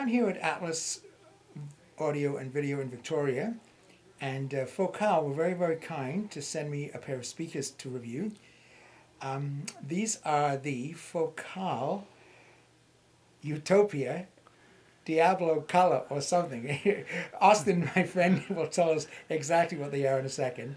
down here at Atlas Audio and Video in Victoria, and Focal were very, very kind to send me a pair of speakers to review. These are the Focal Utopia Diablo color or something. Austin, my friend, will tell us exactly what they are in a second.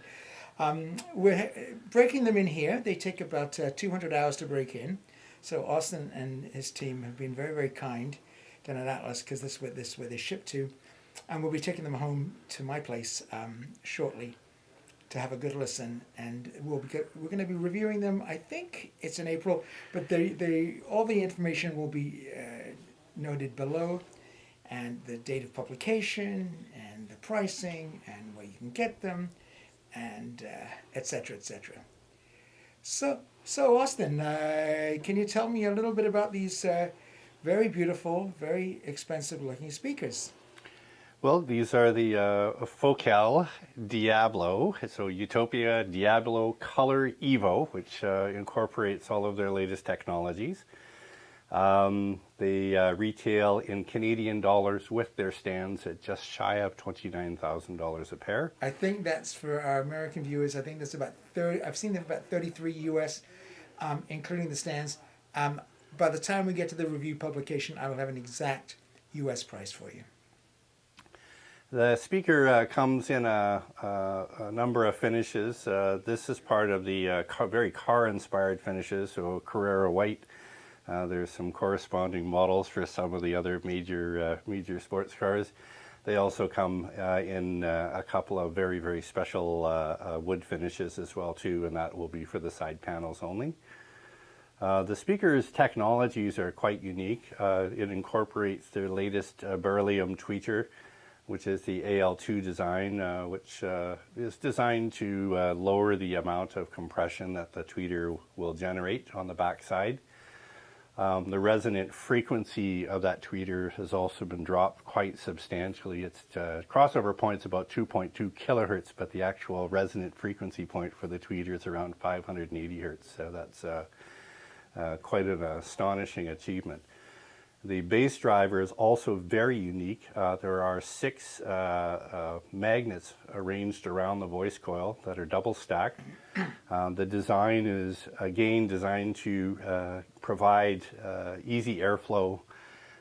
We're breaking them in here. They take about 200 hours to break in. So Austin and his team have been very, very kind down at Atlas, because this is where they ship to. And we'll be taking them home to my place shortly to have a good listen. And we're going to be reviewing them. I think it's in April, but all the information will be noted below, and the date of publication, and the pricing, and where you can get them, and etc., etc. So Austin, can you tell me a little bit about these very beautiful, very expensive-looking speakers? Well, these are the Focal Diablo, so Utopia Diablo Color Evo, which incorporates all of their latest technologies. They retail in Canadian dollars with their stands at just shy of $29,000 a pair. I think that's for our American viewers. I think that's about 30. I've seen them about 33 US, including the stands. By the time we get to the review publication, I will have an exact US price for you. The speaker comes in a number of finishes. This is part of the very car-inspired finishes, so Carrera White. There's some corresponding models for some of the other major sports cars. They also come in a couple of very, very special wood finishes as well too, and that will be for the side panels only. The speaker's technologies are quite unique. It incorporates their latest beryllium tweeter, which is the AL2 design, which is designed to lower the amount of compression that the tweeter will generate on the back side. The resonant frequency of that tweeter has also been dropped quite substantially. Its crossover point's about 2.2 kilohertz, but the actual resonant frequency point for the tweeter is around 580 hertz. So that's quite an astonishing achievement. The bass driver is also very unique. There are 6 magnets arranged around the voice coil that are double stacked. The design is again designed to provide easy airflow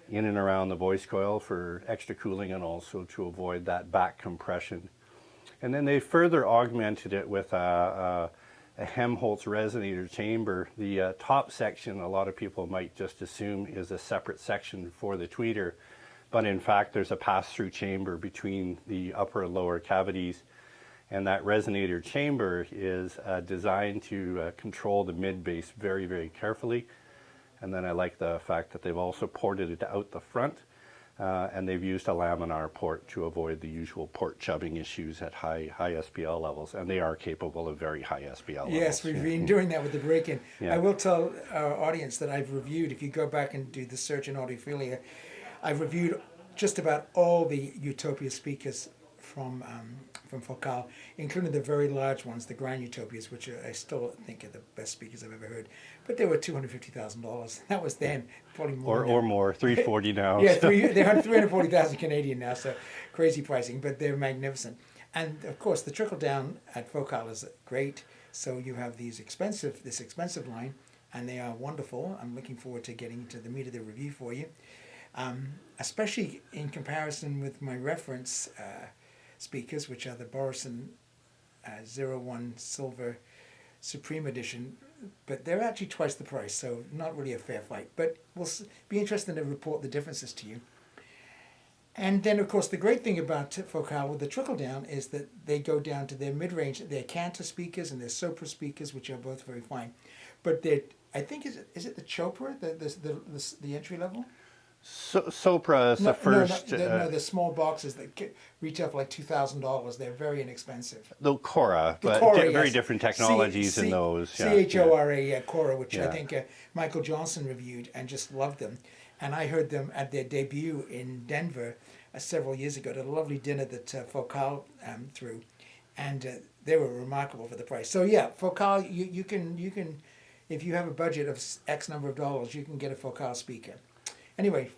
in and around the voice coil for extra cooling, and also to avoid that back compression. And then they further augmented it with a Helmholtz resonator chamber. The top section, a lot of people might just assume is a separate section for the tweeter, but in fact there's a pass-through chamber between the upper and lower cavities, and that resonator chamber is designed to control the mid-bass very, very carefully. And then I like the fact that they've also ported it out the front, and they've used a laminar port to avoid the usual port chubbing issues at high SPL levels, and they are capable of very high SPL levels. Yes, we've been doing that with the break-in. Yeah. I will tell our audience that I've reviewed, if you go back and do the search in Audiophilia, I've reviewed just about all the Utopia speakers from Focal, including the very large ones, the Grand Utopias, which I still think are the best speakers I've ever heard. But they were $250,000. That was then, probably more. Or more, $340 now. Yeah, they're 340,000 Canadian now, so crazy pricing, but they're magnificent. And of course, the trickle down at Focal is great. So you have this expensive line, and they are wonderful. I'm looking forward to getting to the meat of the review for you, especially in comparison with my reference speakers, which are the Borison 01 Silver Supreme Edition, but they're actually twice the price, so not really a fair fight. But we'll be interested to report the differences to you. And then, of course, the great thing about Focal with the trickle down is that they go down to their mid-range, their Cantor speakers and their Sopra speakers, which are both very fine. But I think is it the Chopra, the entry level? Sopra is the first. No, the small boxes that retail for like $2,000. They're very inexpensive. The Cora, but Cora, very yes. different technologies in those. CHORA, Cora, which Yeah. I think Michael Johnson reviewed and just loved them. And I heard them at their debut in Denver several years ago at a lovely dinner that Focal threw, and they were remarkable for the price. So yeah, Focal, you can, if you have a budget of X number of dollars, you can get a Focal speaker. Anyway.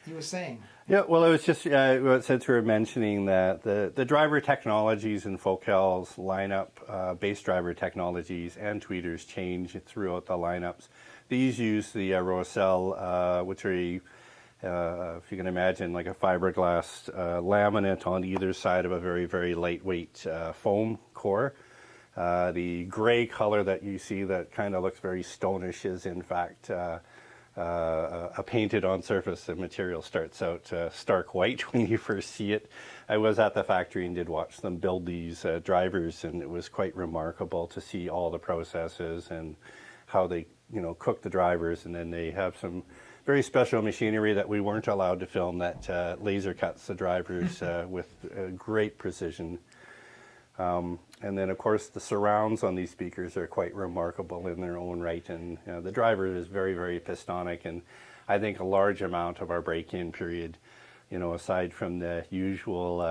You were saying. Yeah, well, it was just since we were mentioning that the driver technologies in Focal's lineup, bass driver technologies and tweeters change throughout the lineups. These use the Roselle, which are if you can imagine, like a fiberglass laminate on either side of a very, very lightweight foam core. The gray color that you see that kind of looks very stonish is in fact a painted on surface. The material starts out stark white when you first see it. I was at the factory and did watch them build these drivers, and it was quite remarkable to see all the processes and how they cook the drivers, and then they have some very special machinery that we weren't allowed to film that laser cuts the drivers with great precision. And then, of course, the surrounds on these speakers are quite remarkable in their own right. And the driver is very, very pistonic. And I think a large amount of our break-in period, aside from the usual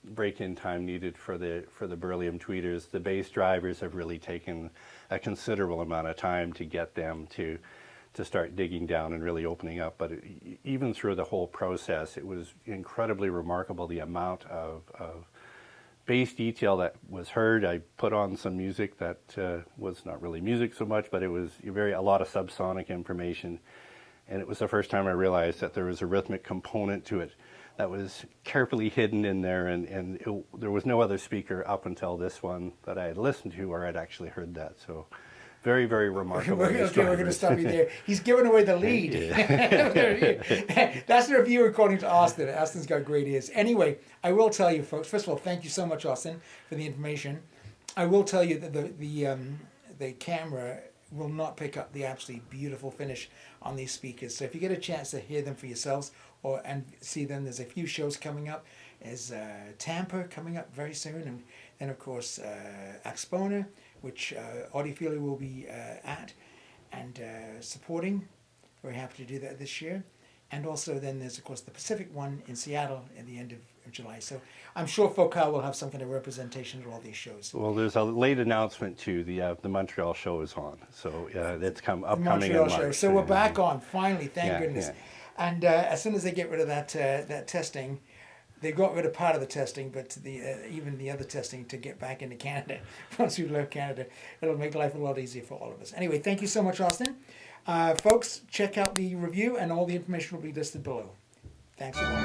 break-in time needed for the beryllium tweeters, the bass drivers have really taken a considerable amount of time to get them to start digging down and really opening up. But even through the whole process, it was incredibly remarkable the amount of bass detail that was heard. I put on some music that was not really music so much, but it was a lot of subsonic information. And it was the first time I realized that there was a rhythmic component to it that was carefully hidden in there, and there was no other speaker up until this one that I had listened to where I'd actually heard that. So very, very remarkable. We're going to stop you there. He's giving away the lead. That's the review according to Austin. Austin's got great ears. Anyway, I will tell you, folks, first of all, thank you so much, Austin, for the information. I will tell you that the camera will not pick up the absolutely beautiful finish on these speakers. So if you get a chance to hear them for yourselves and see them, there's a few shows coming up. There's Tampa coming up very soon, and then of course Axpona, which Audiophilia will be at and supporting. Very happy to do that this year. And also then there's of course the Pacific one in Seattle at the end of July. So I'm sure Focal will have some kind of representation at all these shows. Well, there's a late announcement too. The Montreal show is on, so it's upcoming Montreal in March. show. So we're back on finally, thank goodness. Yeah. And as soon as they get rid of that testing, they got rid of part of the testing, but even the other testing to get back into Canada. Once we've left Canada, it'll make life a lot easier for all of us. Anyway, thank you so much, Austin. Folks, check out the review, and all the information will be listed below. Thanks a lot.